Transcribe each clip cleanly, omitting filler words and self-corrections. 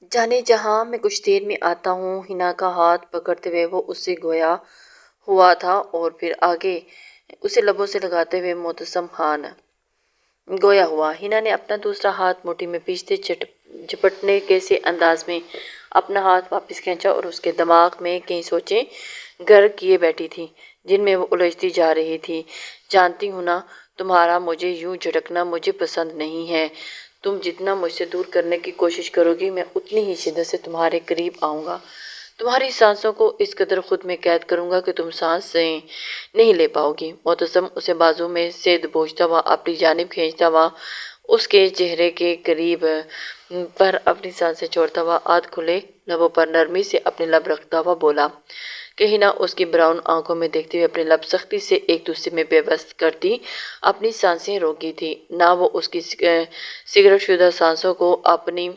جانے جہاں میں کچھ دیر میں آتا ہوں۔ ہنا کا ہاتھ پکڑتے ہوئے وہ اس سے گویا ہوا تھا اور پھر آگے اسے لبوں سے لگاتے ہوئے معتصم خان گویا ہوا۔ ہنا نے اپنا دوسرا ہاتھ مٹھی میں پیچھے جھپٹنے کے سے انداز میں اپنا ہاتھ واپس کھینچا اور اس کے دماغ میں کئی سوچیں گھر کیے بیٹھی تھیں جن میں وہ الجھتی جا رہی تھی۔ جانتی ہوں نا، تمہارا مجھے یوں جھٹکنا مجھے پسند نہیں ہے۔ تم جتنا مجھ سے دور کرنے کی کوشش کرو گی میں اتنی ہی شدت سے تمہارے قریب آؤں گا۔ تمہاری سانسوں کو اس قدر خود میں قید کروں گا کہ تم سانسیں نہیں لے پاؤ گی۔ معتصم اسے بازو میں سے دبوچتا ہوا اپنی جانب کھینچتا ہوا اس کے چہرے کے قریب پر اپنی سانسیں چھوڑتا ہوا آدھ کھلے لبوں پر نرمی سے اپنے لب رکھتا ہوا بولا کہ ہنا اس کی براؤن آنکھوں میں دیکھتے ہوئے اپنے لب سختی سے ایک دوسرے میں پیوست کرتی اپنی سانسیں روکی تھی۔ نہ وہ اس کی سگریٹ شدہ سانسوں کو اپنی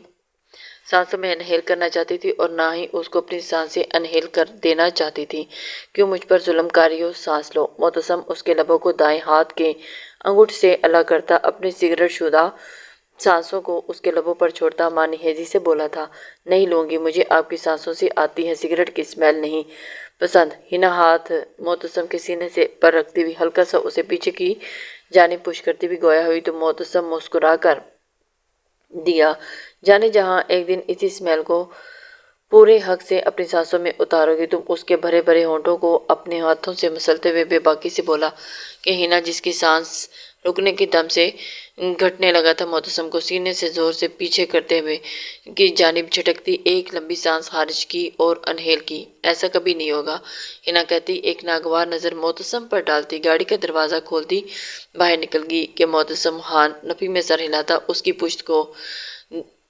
سانسوں میں انہیل کرنا چاہتی تھی اور نہ ہی اس کو اپنی سانسیں انہیل کر دینا چاہتی تھی۔ کیوں مجھ پر ظلم کاری ہو، سانس لو۔ معتصم اس کے لبوں کو دائیں ہاتھ کے انگوٹھے سے الگ کرتا اپنی سگریٹ شدہ سانسوں کو اس کے لبوں پر چھوڑتا معنی خیزی سے بولا تھا، نہیں لوں گی، مجھے آپ کی سانسوں سے آتی ہے سگریٹ کی اسمیل نہیں پسند۔ ہنا ہاتھ معتصم کے سینے سے پر رکھتی ہوئی ہلکا سا اسے پیچھے کی جانب پش کرتی ہوئی گویا ہوئی تو معتصم مسکرا کر دیا، جانے جہاں ایک دن اسی اسمیل کو پورے حق سے اپنی سانسوں میں اتارو گی۔ تم اس کے بھرے بھرے ہونٹوں کو اپنے ہاتھوں سے مسلتے ہوئے بے باکی سے بولا کہ ہنا جس کی سانس رکنے کے دم سے گھٹنے لگا تھا معتصم کو سینے سے زور سے پیچھے کرتے ہوئے کی جانب جھٹکتی ایک لمبی سانس خارج کی اور انہیل کی۔ ایسا کبھی نہیں ہوگا، ہنا کہتی ایک ناگوار نظر معتصم پر ڈالتی گاڑی کا دروازہ کھولتی باہر نکل گئی کہ معتصم خان نفی میں سر ہلاتا اس کی پشت کو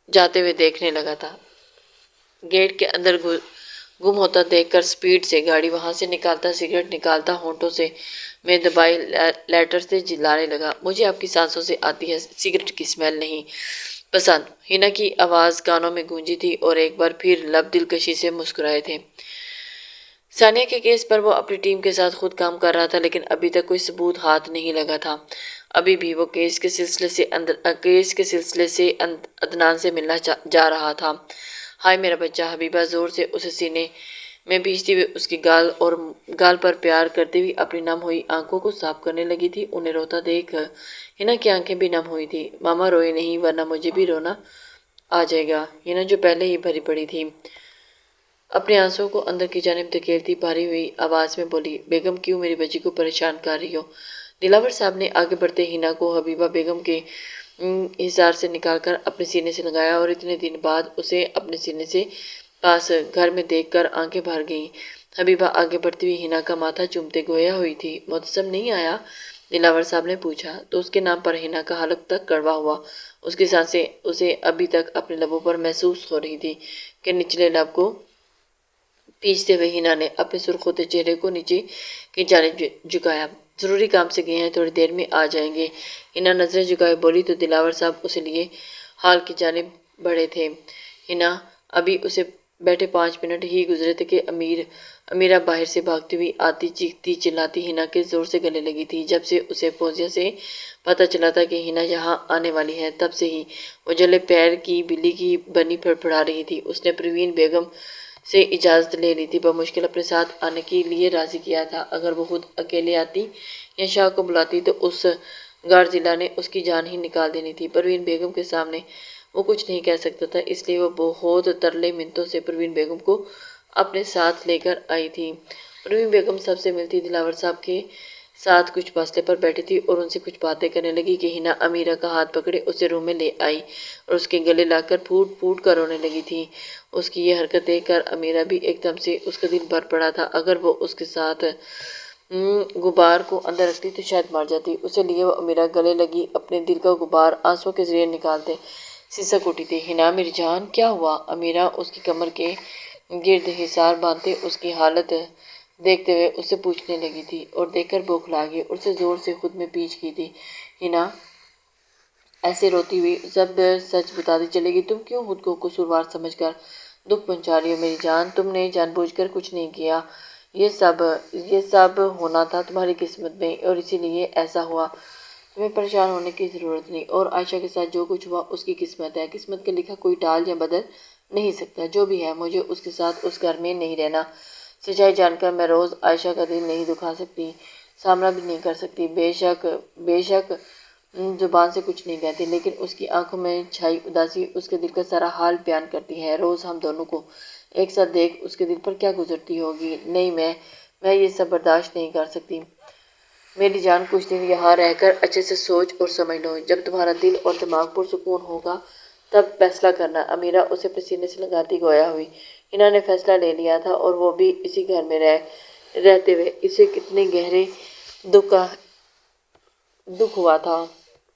جاتے ہوئے دیکھنے لگا تھا۔ گیٹ کے اندر گم ہوتا دیکھ کر سپیڈ سے گاڑی وہاں سے نکالتا سگریٹ نکالتا ہونٹوں سے میں دبائی لیٹر سے جلانے لگا، مجھے آپ کی سانسوں سے آتی ہے سگریٹ کی اسمیل نہیں پسند۔ ہنا کی آواز کانوں میں گونجی تھی اور ایک بار پھر لب دلکشی سے مسکرائے تھے۔ ثانیہ کے کیس پر وہ اپنی ٹیم کے ساتھ خود کام کر رہا تھا لیکن ابھی تک کوئی ثبوت ہاتھ نہیں لگا تھا۔ ابھی بھی وہ کیس کے سلسلے سے عدنان سے ملنا جا رہا تھا۔ ہائے میرا بچہ، حبیبہ زور سے اسے سینے میں بھیجتی ہوئے اس کی گال پر پیار کرتے ہوئے اپنی نم ہوئی آنکھوں کو صاف کرنے لگی تھی۔ انہیں روتا دیکھ ہنا کی آنکھیں بھی نم ہوئی تھی۔ ماما روئے نہیں ورنہ مجھے بھی رونا آ جائے گا، ہنا جو پہلے ہی بھری پڑی تھی اپنے آنسوں کو اندر کی جانب دھکیلتی بھاری ہوئی آواز میں بولی، بیگم کیوں میری بچی کو پریشان کر رہی ہو؟ دلاور صاحب نے آگے بڑھتے ہنا کو حبیبہ بیگم کے حصار سے نکال کر اپنے سینے سے لگایا اور اتنے دن بعد اسے اپنے سینے سے پاس گھر میں دیکھ کر آنکھیں بھر گئیں۔ حبیبہ آگے بڑھتی ہوئی ہنا کا ماتھا چومتے گویا ہوئی تھی، معتصم نہیں آیا؟ دلاور صاحب نے پوچھا تو اس کے نام پر ہنا کا حلق تک کڑوا ہوا۔ اس کی سانسیں اسے ابھی تک اپنے لبوں پر محسوس ہو رہی تھی کہ نچلے لب کو پیچھتے ہوئے ہنا نے اپنے سرخ ہوتے چہرے کو نیچے کی جانب جھکایا، ضروری کام سے گئے ہیں، تھوڑی دیر میں آ جائیں گے۔ ہنا نظریں جھکائے بولی تو دلاور صاحب اسے لیے ہال کی جانب بڑھے تھے۔ ہنا ابھی اسے بیٹھے 5 منٹ ہی گزرے تھے کہ امیرہ باہر سے بھاگتی ہوئی آتی چیختی چلاتی ہنا کے زور سے گلے لگی تھی۔ جب سے اسے فوزیہ سے پتہ چلا تھا کہ ہنا یہاں آنے والی ہے تب سے ہی وہ جلے پیر کی بلی کی بنی پھڑپھڑا رہی تھی۔ اس نے پروین بیگم سے اجازت لے لی تھی، بمشکل اپنے ساتھ آنے کے لیے راضی کیا تھا۔ اگر وہ خود اکیلے آتی یا شاہ کو بلاتی تو اس گارزیلا نے اس کی جان ہی نکال دینی تھی۔ پروین بیگم کے سامنے وہ کچھ نہیں کہہ سکتا تھا، اس لیے وہ بہت ترلے منتوں سے پروین بیگم کو اپنے ساتھ لے کر آئی تھی۔ پروین بیگم سب سے ملتی دلاور صاحب کے ساتھ کچھ فاصلے پر بیٹھی تھی اور ان سے کچھ باتیں کرنے لگی کہ ہنا امیرہ کا ہاتھ پکڑے اسے روم میں لے آئی اور اس کے گلے لا کر پھوٹ پھوٹ کر رونے لگی تھی۔ اس کی یہ حرکت دیکھ کر امیرہ بھی ایک دم سے اس کا دل بھر پڑا تھا۔ اگر وہ اس کے ساتھ غبار کو اندر رکھتی تو شاید مر جاتی، اسے لیے وہ امیرہ گلے لگی اپنے دل کا غبار آنسوؤں کے ذریعے نکالتے سسک اٹھی تھی۔ ہنا میری جان کیا ہوا؟ امیرہ اس کی کمر کے گرد حصار باندھتے اس کی حالت دیکھتے ہوئے اس سے پوچھنے لگی تھی اور دیکھ کر بوکھلا گئی اور اسے زور سے خود میں پیچ کی تھی۔ ہنا ایسے روتی ہوئی سب سچ بتاتی چلے گی، تم کیوں خود کو قصوروار سمجھ کر دکھ پہنچا رہی ہو میری جان؟ تم نے جان بوجھ کر کچھ نہیں کیا، یہ سب ہونا تھا تمہاری قسمت میں اور اسی لیے ایسا ہوا۔ تمہیں پریشان ہونے کی ضرورت نہیں، اور عائشہ کے ساتھ جو کچھ ہوا اس کی قسمت ہے، قسمت کا لکھا کوئی ٹال یا بدل نہیں سکتا، جو بھی ہے مجھے اس کے ساتھ اس گھر میں نہیں رہنا۔ سچائی جان کر میں روز عائشہ کا دل نہیں دکھا سکتی، سامنا بھی نہیں کر سکتی۔ بے شک زبان سے کچھ نہیں کہتی، لیکن اس کی آنکھوں میں چھائی اداسی اس کے دل کا سارا حال بیان کرتی ہے۔ روز ہم دونوں کو ایک ساتھ دیکھ اس کے دل پر کیا گزرتی ہوگی۔ نہیں، میں یہ سب برداشت نہیں کر سکتی۔ میری جان، کچھ دن یہاں رہ کر اچھے سے سوچ اور سمجھ لو۔ جب تمہارا دل اور دماغ پرسکون ہوگا تب فیصلہ کرنا۔ امیرہ اسے اپنے سینے سے لگاتی گویا ہوئی۔ ہنا نے فیصلہ لے لیا تھا، اور وہ بھی اسی گھر میں رہتے ہوئے۔ اسے کتنے گہرے دکھ ہوا تھا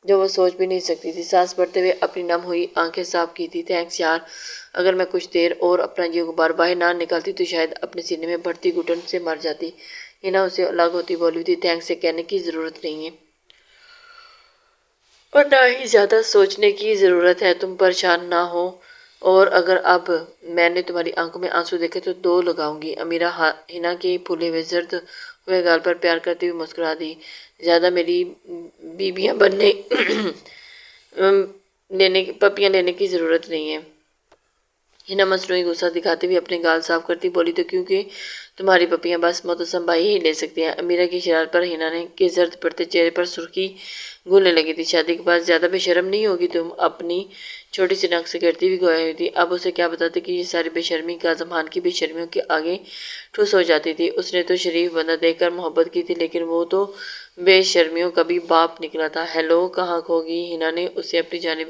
جو وہ سوچ بھی نہیں سکتی تھی۔ سانس بھرتے ہوئے اپنی نم ہوئی آنکھیں صاف کی تھی۔ تھینکس یار، اگر میں کچھ دیر اور اپنا جی غبار باہر نہ نکالتی تو شاید اپنے سینے میں بڑھتی گھٹن سے مر جاتی۔ ہنا اسے الگ ہوتی بولی تھی، تھینکس سے کہنے کی ضرورت نہیں ہے، اور نہ ہی زیادہ سوچنے کی ضرورت ہے۔ تم پریشان نہ ہو، اور اگر اب میں نے تمہاری آنکھوں میں آنسو دیکھے تو دو لگاؤں گی۔ امیرہ ہنا کے پھولے ہوئے زرد ہوئے گال پر پیار کرتے ہوئے مسکرا دی۔ زیادہ میری بیویاں پپیاں لینے کی ضرورت نہیں ہے۔ ہنا مصنوعی غصہ دکھاتے ہوئے اپنے گال صاف کرتی بولی، تو کیونکہ تمہاری پپیاں بس معتصم بھائی ہی لے سکتے ہیں۔ امیرہ کی شرارت پر ہنا کے زرد پڑتے چہرے پر سرخی گھلنے لگی تھی۔ شادی کے بعد زیادہ بے شرم نہیں ہوگی تم؟ اپنی چھوٹی سی ناک سے کرتی ہوئی گویا ہوئی تھی۔ اب اسے کیا بتاتے کہ یہ ساری بے شرمی کاظم خان کی بے شرمیوں کے آگے ٹھوس ہو جاتی تھی۔ اس نے تو شریف بندہ دیکھ کر محبت کی تھی، لیکن وہ تو بے شرمیوں کا بھی باپ نکلا تھا۔ ہیلو، کہاں کھو گئی؟ ہنا نے اسے اپنی جانب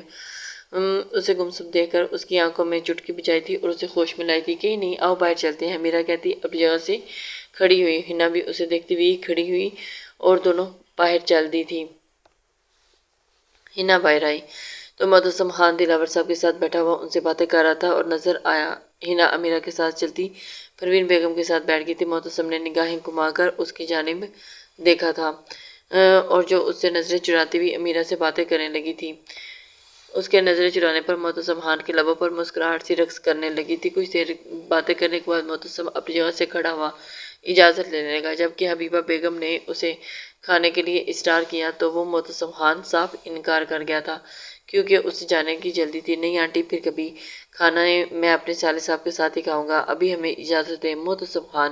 اسے گمسم دیکھ کر اس کی آنکھوں میں چٹکی بجائی تھی اور اسے ہوش میں لائی تھی۔ کہیں نہیں، آؤ باہر چلتے ہیں، امیرہ کہتی اپنی جگہ سے کھڑی ہوئی۔ ہنا بھی اسے دیکھتی ہوئی کھڑی ہوئی اور دونوں باہر چل دی تھی۔ ہنا باہر آئی تو معتصم خان دلاور صاحب کے ساتھ بیٹھا ہوا ان سے باتیں کر رہا تھا اور نظر آیا۔ ہنا امیرہ کے ساتھ چلتی پروین بیگم کے ساتھ بیٹھ گئی تھی۔ معتصم نے نگاہیں گھما کر اس کی جانب دیکھا تھا، اور جو اس سے نظریں چراتی ہوئی امیرہ سے باتیں کرنے لگی تھی۔ اس کے نظریں چرانے پر معتصم خان کے لبوں پر مسکراہٹ سی رقص کرنے لگی تھی۔ کچھ دیر باتیں کرنے کے بعد معتصم اپنی جگہ سے کھڑا ہوا اجازت لینے لگا۔ جبکہ حبیبہ بیگم نے اسے کھانے کے لیے اصرار کیا تو وہ معتصم خان صاف انکار کر گیا تھا، کیونکہ اسے جانے کی جلدی تھی۔ نہیں آنٹی، پھر کبھی کھانا میں اپنے سالے صاحب کے ساتھ ہی کھاؤں گا، ابھی ہمیں اجازت دیں۔ معتصم خان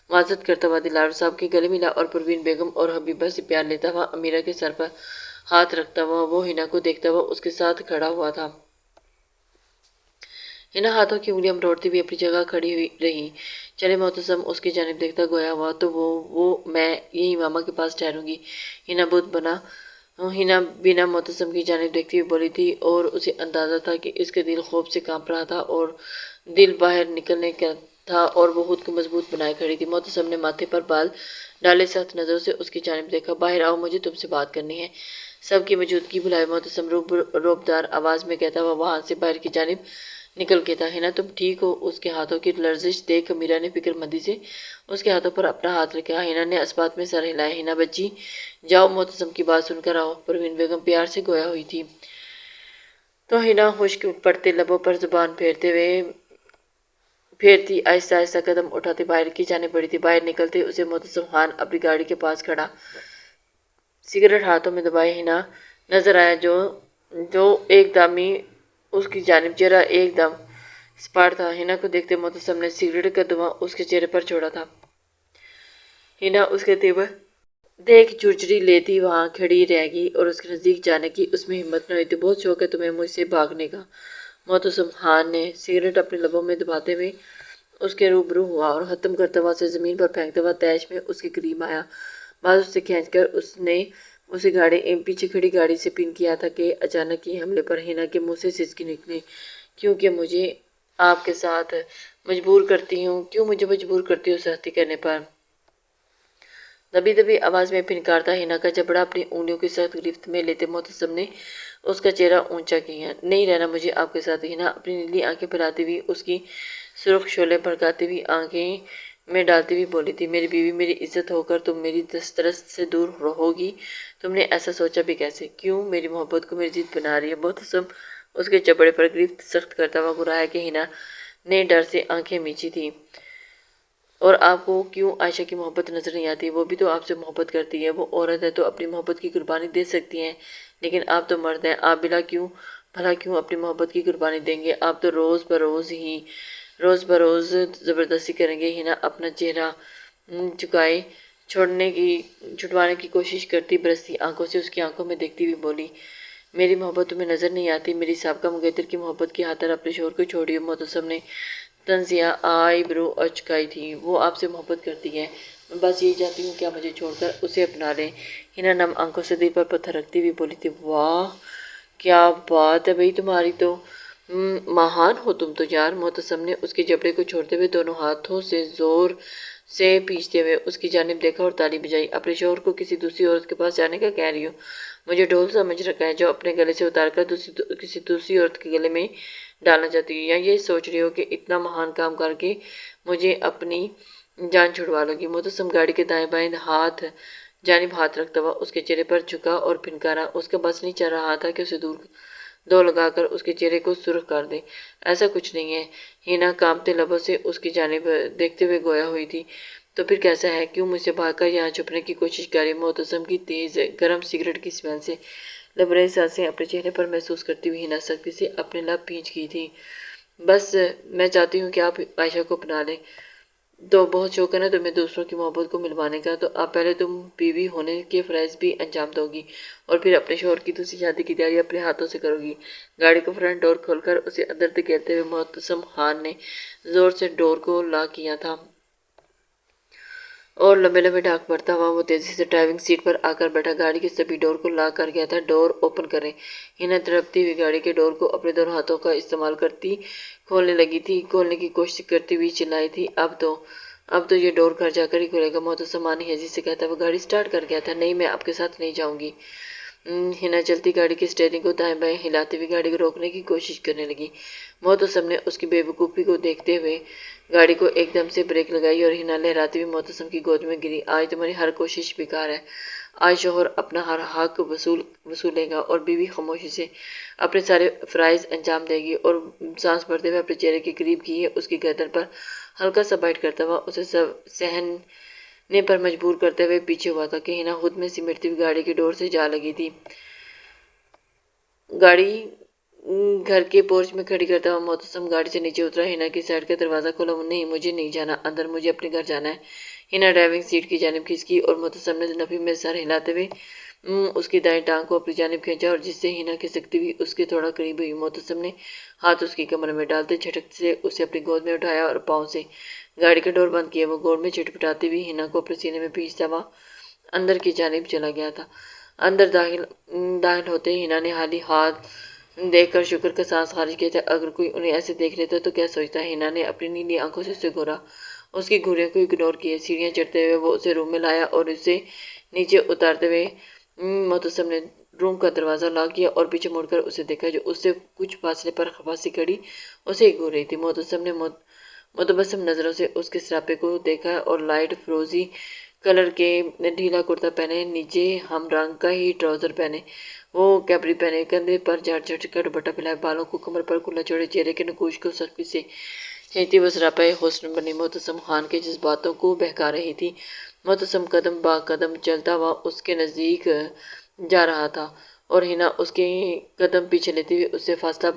معذرت کرتا ہوا دلاور صاحب کے گلے ملا اور پروین بیگم اور حبیبہ سے پیار لیتا ہوا امیرہ کے سر پر ہاتھ رکھتا ہوا وہ ہنا کو دیکھتا ہوا اس کے ساتھ کھڑا ہوا تھا۔ ہنا ہاتھوں کی انگلیاں مروڑتی ہوئی اپنی جگہ کھڑی ہوئی رہی۔ چلے، معتصم اس کی جانب دیکھتا گویا ہوا، تو میں یہی ماما کے پاس ٹھہروں گی۔ ہنا بنا معتصم کی جانب دیکھتی ہوئی بولی تھی، اور اسے اندازہ تھا کہ اس کا دل خوف سے کانپ رہا تھا اور دل باہر نکلنے کا تھا، اور وہ خود کو مضبوط بنائے کھڑی تھی۔ معتصم نے ماتھے پر بال ڈالے سخت نظروں سے اس کی جانب دیکھا۔ باہر آؤ، مجھے تم سے بات کرنی ہے۔ سب کی موجودگی بھلائے معتصم روبدار آواز میں کہتا ہوا وہاں سے باہر کی جانب نکل کے تھا۔ ہنا، تم ٹھیک ہو؟ اس کے ہاتھوں کی لرزش دیکھ امیرہ نے فکر مندی سے اس کے ہاتھوں پر اپنا ہاتھ رکھا۔ ہنا نے اسبات میں سر ہلایا۔ ہنا بچی، جاؤ معتصم کی بات سن کر آؤ، پروین بیگم پیار سے گویا ہوئی تھی۔ تو ہنا خشک پڑتے لبوں پر زبان پھیرتی آہستہ آہستہ قدم اٹھاتے باہر کی جانب بڑھی تھی۔ باہر نکلتے اسے معتصم خان اپنی گاڑی کے پاس کھڑا سگریٹ ہاتھوں میں دبائے ہنا نظر آیا، جو ایک دم ہی اس کی جانب ذرا ایک دم سپاٹ تھا۔ ہنا کو دیکھتے معتصم نے سگریٹ کا دھواں اس کے چہرے پر چھوڑا تھا۔ ہنا اس کے تیور دیکھ جھرجھری لیتی وہاں کھڑی رہ گئی اور اس کے نزدیک جانے کی اس میں ہمت نہ ہوئی تھی۔ بہت شوق ہے تمہیں مجھ سے بھاگنے کا؟ معتصم خان نے سگریٹ اپنے لبوں میں دباتے ہوئے اس کے روبرو ہوا اور ختم کرتا ہوا اسے زمین پر پھینکتا ہوا تیش میں اس کے قریب آیا۔ بازو سے کھینچ کر اس نے اسے پیچھے کھڑی گاڑی سے پن کیا تھا کہ اچانک ہی حملے پر ہنا کے منہ سے سسکی نکلی۔ کیوں مجھے آپ کے ساتھ مجبور کرتی ہو سختی کرنے پر؟ دبی دبی آواز میں پھنکار تھا ہنا کا جبڑا اپنی انگلیوں کی سخت گرفت میں لیتے معتصم نے اس کا چہرہ اونچا کیا۔ نہیں رہنا مجھے آپ کے ساتھ۔ ہنا اپنی نیلی آنکھیں پھیلاتی ہوئی اس کی سرخ شعلے بھڑکاتی ہوئی آنکھیں میں ڈالتی ہوئی بولی تھی، میری بیوی، میری عزت ہو کر تم میری دسترس سے دور ہوگی؟ تم نے ایسا سوچا بھی کیسے؟ کیوں میری محبت کو میری ضد بنا رہی ہے؟ معتصم اس کے جبڑے پر گرفت سخت کرتا ہوا گرایا کہ ہنا نے ڈر سے آنکھیں میچی تھی۔ اور آپ کو کیوں عائشہ کی محبت نظر نہیں آتی؟ وہ بھی تو آپ سے محبت کرتی ہے، وہ عورت ہے تو اپنی محبت کی قربانی دے سکتی ہے، لیکن آپ تو مرد ہیں، آپ بلا کیوں بھلا کیوں اپنی محبت کی قربانی دیں گے؟ آپ تو روز بروز زبردستی کریں گے۔ ہینا اپنا چہرہ جھکائے چھٹوانے کی کوشش کرتی برستی آنکھوں سے اس کی آنکھوں میں دیکھتی ہوئی بولی، میری محبت تمہیں نظر نہیں آتی؟ میری سابقہ مغیتر کی محبت کی خاطر اپنے شوہر کو چھوڑی ہو؟ معتصم نے تنزیہ آئی برو اچکائی تھی۔ وہ آپ سے محبت کرتی ہے، میں بس یہی چاہتی ہوں کہ آپ مجھے چھوڑ کر اسے اپنا لیں۔ ہینا نم آنکھوں سے دل پر پتھر رکھتی ہوئی بولی تھی، واہ کیا بات ہے بھئی تمہاری تو، مہان ہو تم تو یار۔ معتصم نے اس کے جبڑے کو چھوڑتے ہوئے دونوں ہاتھوں سے زور سے کھینچتے ہوئے اس کی جانب دیکھا اور تالی بجائی۔ اپنے شوہر کو کسی دوسری عورت کے پاس جانے کا کہہ رہی ہو؟ مجھے ڈھول سمجھ رکھا ہے جو اپنے گلے سے اتار کر کسی دوسری عورت کے گلے میں ڈالنا چاہتی ہو، یا یہ سوچ رہی ہو کہ اتنا مہان کام کر کے مجھے اپنی جان چھڑوا لو گی؟ معتصم گاڑی کے دائیں بائیں جانب ہاتھ رکھتا ہوا اس کے چہرے پر جھکا اور پھنکارا۔ اس کا بس نہیں چل رہا تھا کہ اسے دو لگا کر اس کے چہرے کو سرخ کر دے۔ ایسا کچھ نہیں ہے۔ ہینا کانپتے لبوں سے اس کی جانب دیکھتے ہوئے گویا ہوئی تھی۔ تو پھر کیسا ہے؟ کیوں مجھ سے بھاگ کر یہاں چھپنے کی کوشش کر رہی؟ معتصم کی تیز گرم سگریٹ کی اسمیل سے لبریز سانسیں اپنے چہرے پر محسوس کرتی ہوئی ہینا سختی سے اپنے لب بھینچ گئی تھی۔ بس میں چاہتی ہوں کہ آپ عائشہ کو اپنا لیں۔ تو بہت شوق ہے نا تمہیں دوسروں کی محبت کو ملوانے کا، تو اب پہلے تم بیوی ہونے کے فرائض بھی انجام دو گی اور پھر اپنے شوہر کی دوسری شادی کی تیاری اپنے ہاتھوں سے کرو گی۔ گاڑی کا فرنٹ ڈور کھول کر اسے اندر دھکیلتے ہوئے معتصم خان نے زور سے ڈور کو لاک کیا تھا اور لمبے لمبے ڈھانک مارتا ہوا وہ تیزی سے ڈرائیونگ سیٹ پر آ کر بیٹھا۔ گاڑی کے سبھی ڈور کو لاک کر گیا تھا۔ ڈور اوپن کریں۔ ہینا تڑپتی ہوئی گاڑی کے ڈور کو اپنے دونوں ہاتھوں کا استعمال کرتی کھولنے لگی تھی، کھولنے کی کوشش کرتی ہوئی چلائی تھی، اب تو یہ ڈور گھر جا کر ہی کھلے گا۔ معتصم مانی ہیزی سے کہتا، وہ گاڑی سٹارٹ کر گیا تھا۔ نہیں میں آپ کے ساتھ نہیں جاؤں گی۔ ہینا چلتی گاڑی کے اسٹیئرنگ کو دائیں بائیں ہلاتے ہوئے گاڑی کو روکنے کی کوشش کرنے لگی۔ معتصم نے اس کی بے وقوفی کو دیکھتے ہوئے گاڑی کو ایک دم سے بریک لگائی اور ہینا لہراتی ہوئی معتصم کی گود میں گری۔ آج تمہاری ہر کوشش بیکار ہے۔ آج شوہر اپنا ہر حق وصولے گا اور بیوی خاموشی سے اپنے سارے فرائض انجام دے گی۔ اور سانس بھرتے ہوئے اپنے چہرے کے قریب کیے اس کی گردن پر ہلکا سا بائٹ کرتا ہوا اسے سہنے پر مجبور کرتے ہوئے پیچھے ہوا تھا کہ ہینا خود میں سمٹتی ہوئی گاڑی کی ڈور سے جا لگی تھی۔ گاڑی گھر کے پورچ میں کھڑی کرتا ہوا معتصم گاڑی سے نیچے اترا۔ ہینا کی سائیڈ کا دروازہ کھولا۔ نہیں مجھے نہیں جانا اندر، مجھے اپنے گھر جانا ہے۔ ہینا ڈرائیونگ سیٹ کی جانب کھسکی اور معتصم نے نفی میں سر ہلاتے ہوئے اس کی دائیں ٹانگ کو اپنی جانب کھینچا اور جس سے ہینا کھسکتی ہوئی اس کے تھوڑا قریب ہوئی۔ معتصم نے ہاتھ اس کی کمر میں ڈالتے جھٹک سے اسے اپنی گود میں اٹھایا اور پاؤں سے گاڑی کا ڈور بند کیا۔ وہ گود میں چھٹپٹاتی ہوئی ہینا کو اپنے سینے میں کھینچتا ہوا اندر کی جانب چلا گیا تھا۔ اندر داخل ہوتے ہی ہینا نے خالی ہاتھ دیکھ کر شکر کا سانس خارج کیا تھا۔ اگر کوئی انہیں ایسے دیکھ لیتا تو کیا سوچتا؟ ہینا نے اپنی نیلی آنکھوں سے اسے گھورا، اس کی گھوریوں کو اگنور کیا۔ سیڑھیاں چڑھتے ہوئے وہ اسے روم میں لایا اور اسے نیچے اتارتے ہوئے معتصم نے روم کا دروازہ لاک کیا اور پیچھے مڑ کر اسے دیکھا جو اس سے کچھ فاصلے پر خفا سی کھڑی اسے ہی گھور رہی تھی۔ معتصم نے متبسم نظروں سے اس کے سراپے کو دیکھا اور لائٹ فروزی کلر کے ڈھیلا کرتا پہنے، نیچے ہم رنگ کا ہی ٹراؤزر پہنے، وہ کیپری پہنے، کندھے پر جھاڑ جھاڑ کا دوپٹہ پھیلائے، بالوں کو کمر پر کھلا چھوڑے، چہرے کے نقوش کو سختی سے کھینچتی وہ سراپے حسن بنی معتصم خان کے جذباتوں کو بہکا رہی تھی۔ معتصم قدم بہ قدم چلتا ہوا اس کے نزدیک جا رہا تھا اور ہینا اس کے قدم پیچھے لیتے ہوئے اس سے فاصلہ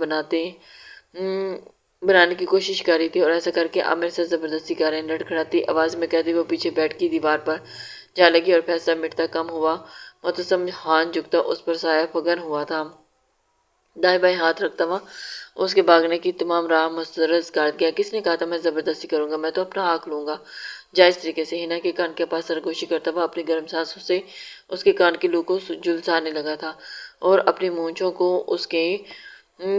بنانے کی کوشش کر رہی تھی اور ایسا کر کے آپ میرے ساتھ زبردستی کر رہے ہیں، لڑکھڑاتی آواز میں کہتے ہوئے وہ پیچھے بیٹھ کی دیوار پر جا لگی اور فیصلہ مٹتا کم ہوا۔ معتصم خان جھکتا اس پر سایہ فگن ہوا تھا، دائیں بائیں ہاتھ رکھتا ہوا اس کے بھاگنے کی تمام راہ مسترد کر دیا۔ کس نے کہا تھا میں زبردستی کروں گا؟ میں تو اپنا حق لوں گا جائز طریقے سے۔ ہینا کے کان کے پاس سرگوشی کرتا ہوا اپنی گرم سانسوں سے اس کے کان کی لو کو جھلسانے لگا تھا اور اپنی مونچھوں کو اس کے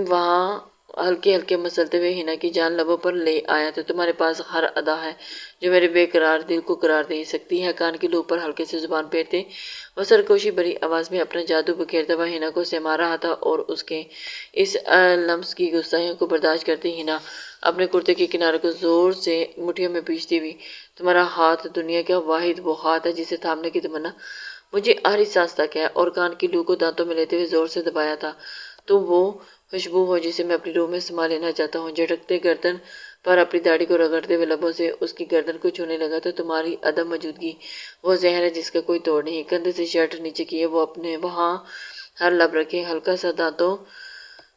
وہاں ہلکے ہلکے مسلتے ہوئے ہینا کی جان لبوں پر لے آیا تھا۔ تمہارے پاس ہر ادا ہے جو میرے بے قرار دل کو قرار دے سکتی ہے۔ کان کی لو پر ہلکے سے زبان پھیرتے وہ سرگوشی بھری آواز میں اپنا جادو بکھیرتا ہوا ہینا کو سہما رہا تھا اور اس کے اس لمس کی گستاخیوں کو برداشت کرتی ہینا اپنے کرتے کے کنارے کو زور سے مٹھیوں میں پیچھتی ہوئی، تمہارا ہاتھ دنیا کا واحد وہ ہاتھ ہے جسے تھامنے کی تمنا مجھے آخری سانس تک ہے، اور کان کی لو کو دانتوں میں لیتے ہوئے زور سے دبایا تھا، تم وہ خوشبو ہو جسے میں اپنی روح میں سما لینا چاہتا ہوں۔ جھٹکتے گردن پر اپنی داڑھی کو رگڑتے ہوئے لبوں سے اس کی گردن کو چھونے لگا تو تمہاری عدم موجودگی وہ زہر ہے جس کا کوئی توڑ نہیں۔ کندھے سے شرٹ نیچے کیے وہ اپنے وہاں ہر لب رکھے، ہلکا سا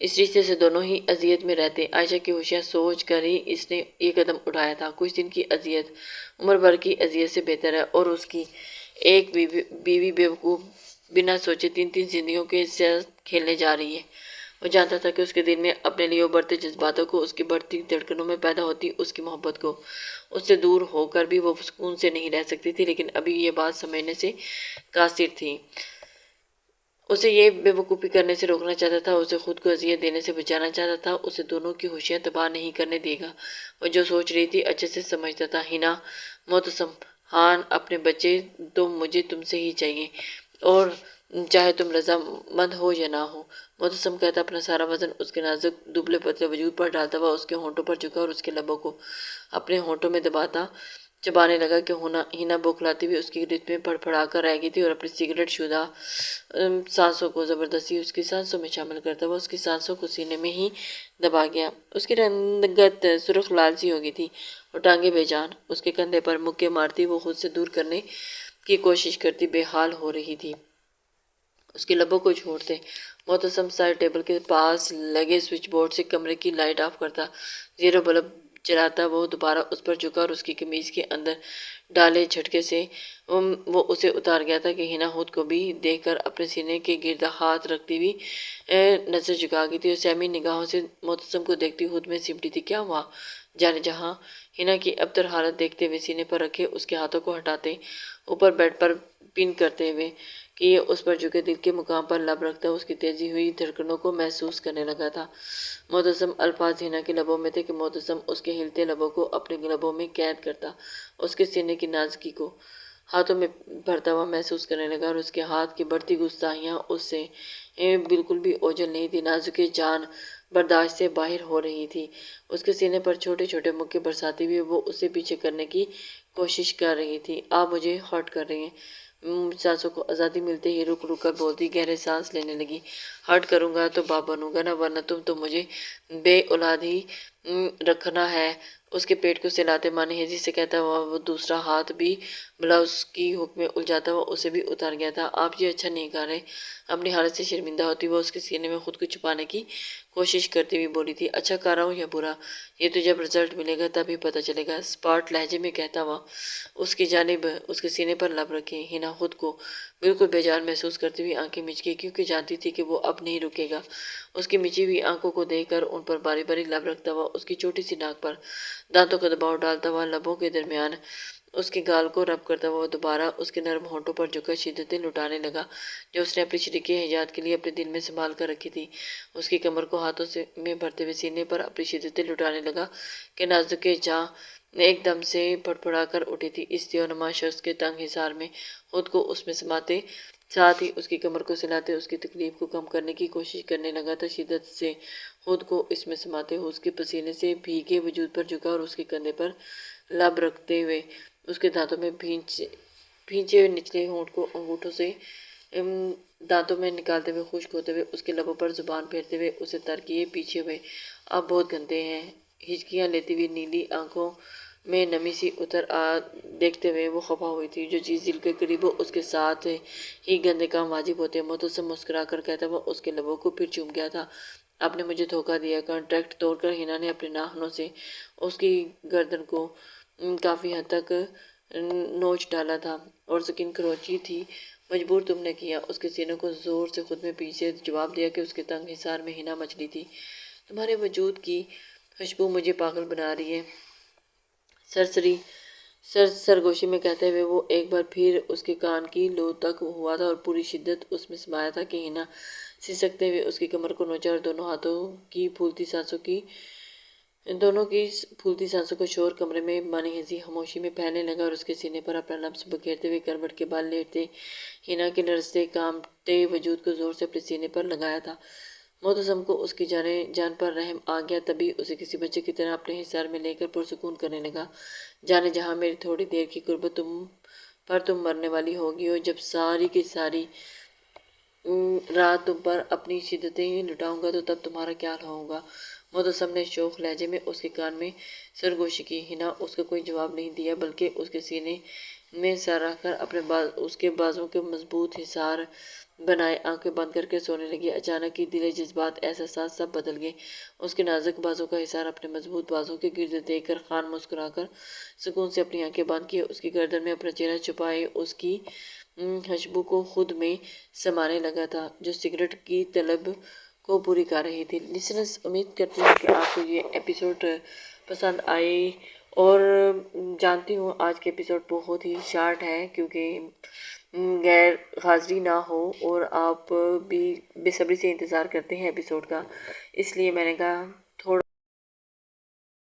اس رشتے سے دونوں ہی اذیت میں رہتے۔ عائشہ کی ہوشیار سوچ کر ہی اس نے یہ قدم اٹھایا تھا۔ کچھ دن کی اذیت عمر بھر کی اذیت سے بہتر ہے، اور اس کی ایک بیوی بیوقوف بنا سوچے تین زندگیوں کے ساتھ کھیلنے جا رہی ہے۔ وہ جانتا تھا کہ اس کے دل میں اپنے لیے ابھرتے جذباتوں کو، اس کی بڑھتی دھڑکنوں میں پیدا ہوتی اس کی محبت کو، اس سے دور ہو کر بھی وہ سکون سے نہیں رہ سکتی تھی، لیکن ابھی یہ بات سمجھنے سے قاصر تھی۔ اسے یہ بے وقوفی کرنے سے روکنا چاہتا تھا، اسے خود کو اذیت دینے سے بچانا چاہتا تھا، اسے دونوں کی ہوشیاں تباہ نہیں کرنے دے گا۔ وہ جو سوچ رہی تھی اچھے سے سمجھتا تھا۔ ہنا، معتصم، ہان، اپنے بچے تو مجھے تم سے ہی چاہیے، اور چاہے تم رضا مند ہو یا نہ ہو۔ معتصم کہتا اپنا سارا وزن اس کے نازک دبلے پتلے وجود پر ڈالتا ہوا اس کے ہونٹوں پر جھکا اور اس کے لبوں کو اپنے ہونٹوں میں دباتا چبانے لگا کہ ہنا بوکھلاتی ہوئی اس کی گرد میں پھڑا کر رہ گئی تھی، اور اپنی سگریٹ شدہ سانسوں کو زبردستی اس کی سانسوں میں شامل کرتا ہوا اس کی سانسوں کو سینے میں ہی دبا گیا۔ اس کی رنگت سرخ لال سی ہو گئی تھی اور ٹانگیں بے جان۔ اس کے کندھے پر مکے مارتی وہ خود سے دور کرنے کی کوشش کرتی بے حال ہو رہی تھی۔ اس کے لبوں کو چھوڑتے معتصم سائڈ ٹیبل کے پاس لگے سوئچ بورڈ سے کمرے کی لائٹ آف کرتا، زیرو بلب جلاتا۔ وہ دوبارہ اس پر جھکا اور اس کی قمیض کے اندر ڈالے جھٹکے سے وہ اسے اتار گیا تھا کہ ہنا خود کو بھی دیکھ کر اپنے سینے کے گرد ہاتھ رکھتی ہوئی نظر جھکا گئی تھی اور سہمی نگاہوں سے معتصم کو دیکھتی خود میں سمٹی تھی۔ کیا ہوا؟ جانے جہاں ہنا کی ابتر حالت دیکھتے ہوئے سینے پر رکھے اس کے ہاتھوں کو ہٹاتے اوپر بیڈ پر پن کرتے ہوئے کہ یہ اس پر جھکے دل کے مقام پر لب رکھتا اس کی تیزی ہوئی دھڑکنوں کو محسوس کرنے لگا تھا۔ معتصم الفاظ ہنا کے لبوں میں تھے کہ معتصم اس کے ہلتے لبوں کو اپنے لبوں میں قید کرتا، اس کے سینے کی نازکی کو ہاتھوں میں بھرتا ہوا محسوس کرنے لگا، اور اس کے ہاتھ کی بڑھتی گستاخیاں اس سے بالکل بھی اوجھل نہیں تھی، نازک جان برداشت سے باہر ہو رہی تھی۔ اس کے سینے پر چھوٹے چھوٹے مکے برساتے ہوئے وہ اسے پیچھے کرنے کی کوشش کر رہی تھی۔ آپ مجھے ہرٹ کر رہے ہیں۔ سانسوں کو آزادی ملتے ہی رک رک کر بولتی، گہرے سانس لینے لگی۔ ہرٹ کروں گا تو باپ بنوں گا نا، ورنہ تم تو مجھے بے اولاد ہی رکھنا ہے۔ اس کے پیٹ کو سہلاتے مانہیزی سے کہتا ہوا وہ دوسرا ہاتھ بھی بلاؤز کی ہک میں الجھاتا ہوا اسے بھی اتار گیا تھا۔ آپ یہ اچھا نہیں کر رہے۔ اپنی حالت سے شرمندہ ہوتی وہ اس کے سینے میں خود کو چھپانے کی کوشش کرتی ہوئی بولی تھی، اچھا کر رہا ہوں یا برا، یہ تو جب رزلٹ ملے گا تب ہی پتہ چلے گا، سپاٹ لہجے میں کہتا ہوا اس کی جانب اس کے سینے پر لب رکھے۔ ہنا خود کو بالکل بے جان محسوس کرتی ہوئی آنکھیں مچ گئی، کیونکہ جانتی تھی کہ وہ اب نہیں رکے گا۔ اس کی مچی ہوئی آنکھوں کو دیکھ کر ان پر باری باری لب رکھتا ہوا اس کی چھوٹی سی ناک پر دانتوں کا دباؤ ڈالتا ہوا لبوں کے درمیان اس کے گال کو رب کرتا ہوا دوبارہ اس کے نرم ہونٹوں پر جھک کر شدتیں لٹانے لگا جو اس نے اپنی شریک حیات کے لیے اپنے دل میں سنبھال کر رکھی تھی۔ اس کی کمر کو ہاتھوں میں بھرتے ہوئے سینے پر اپنی شدتیں لٹانے لگا کہ نازک جاں ایک دم سے پھڑپڑا کر اٹھی تھی۔ اس دیو نما شخص کے تنگ حصار میں خود کو اس میں سماتے ساتھ ہی اس کی کمر کو سلاتے اس کی تکلیف کو کم کرنے کی کوشش کرنے لگا تھا۔ شدت سے خود کو اس میں سماتے اس کے پسینے سے بھیگے وجود پر جھکا اور اس کے کندھے پر لب رکھتے ہوئے اس کے دانتوں میں بھینچے ہوئے نچلے ہونٹ کو انگوٹھوں سے دانتوں میں نکالتے ہوئے خشک ہوتے ہوئے اس کے لبوں پر زبان پھیرتے ہوئے اسے تر کیے پیچھے ہوئے، آپ بہت گندے ہیں۔ ہچکیاں لیتی ہوئی نیلی آنکھوں میں نمی سی اتر دیکھتے ہوئے وہ خفا ہوئی تھی۔ جو چیز دل کے قریب ہو اس کے ساتھ ہی گندے کام واجب ہوتے ہیں۔ معتصم مسکرا کر کہتا ہوا اس کے لبوں کو پھر چوم گیا تھا، آپ نے مجھے دھوکہ دیا۔ کانٹریکٹ توڑ کر ہنا نے اپنے ناخنوں سے اس کی گردن کو کافی حد تک نوچ ڈالا تھا اور سکن کھروچی تھی۔ مجبور تم نے کیا۔ اس کے سینے کو زور سے خود میں پیچھے جواب دیا کہ اس کے تنگ حصار میں ہنا مچلی تھی۔ تمہارے وجود کی خوشبو مجھے پاگل بنا رہی ہے، سرگوشی میں کہتے ہوئے وہ ایک بار پھر اس کے کان کی لو تک ہوا تھا اور پوری شدت اس میں سمایا تھا کہ ہنا سسکتے ہوئے اس کی کمر کو نوچا اور دونوں کی پھولتی سانسوں کا شور کمرے میں مانہیزی خاموشی میں پھیلنے لگا اور اس کے سینے پر اپنا لمس بکھیرتے ہوئے کروٹ کے بال لیٹتے ہنا کے لرزتے کانپتے وجود کو زور سے اپنے سینے پر لگایا تھا۔ معتصم کو اس کی جان پر رحم آ گیا، تبھی اسے کسی بچے کی طرح اپنے حصار میں لے کر پرسکون کرنے لگا۔ جانے جہاں میری تھوڑی دیر کی قربت تم مرنے والی ہوگی، اور جب ساری کی ساری رات تم پر اپنی شدتیں لٹاؤں گا تو تب تمہارا کیا حال ہوگا۔ معتصم نے شوخ لہجے میں اس کے کان میں سرگوشی کی۔ ہنا اس کا کوئی جواب نہیں دیا بلکہ اس کے سینے میں سر رکھ کر اس کے بازوؤں کے مضبوط حصار بنائے آنکھیں بند کر کے سونے لگی۔ اچانک ہی دل، جذبات، احساسات سب بدل گئے۔ اس کے نازک بازوں کا حصار اپنے مضبوط بازوں کے گرد دیکھ کر خان مسکرا کر سکون سے اپنی آنکھیں بند کی، اس کی گردن میں اپنا چہرہ چھپائے اس کی خوشبو کو خود میں سمانے لگا تھا جو سگریٹ کی طلب کو پوری کر رہی تھی۔ لسنرز، امید کرتی ہوں کہ آپ کو یہ ایپیسوڈ پسند آئے، اور جانتی ہوں آج کے ایپیسوڈ بہت ہی شارٹ ہے کیونکہ غیر حاضری نہ ہو اور آپ بھی بے صبری سے انتظار کرتے ہیں ایپیسوڈ کا، اس لیے میں نے کہا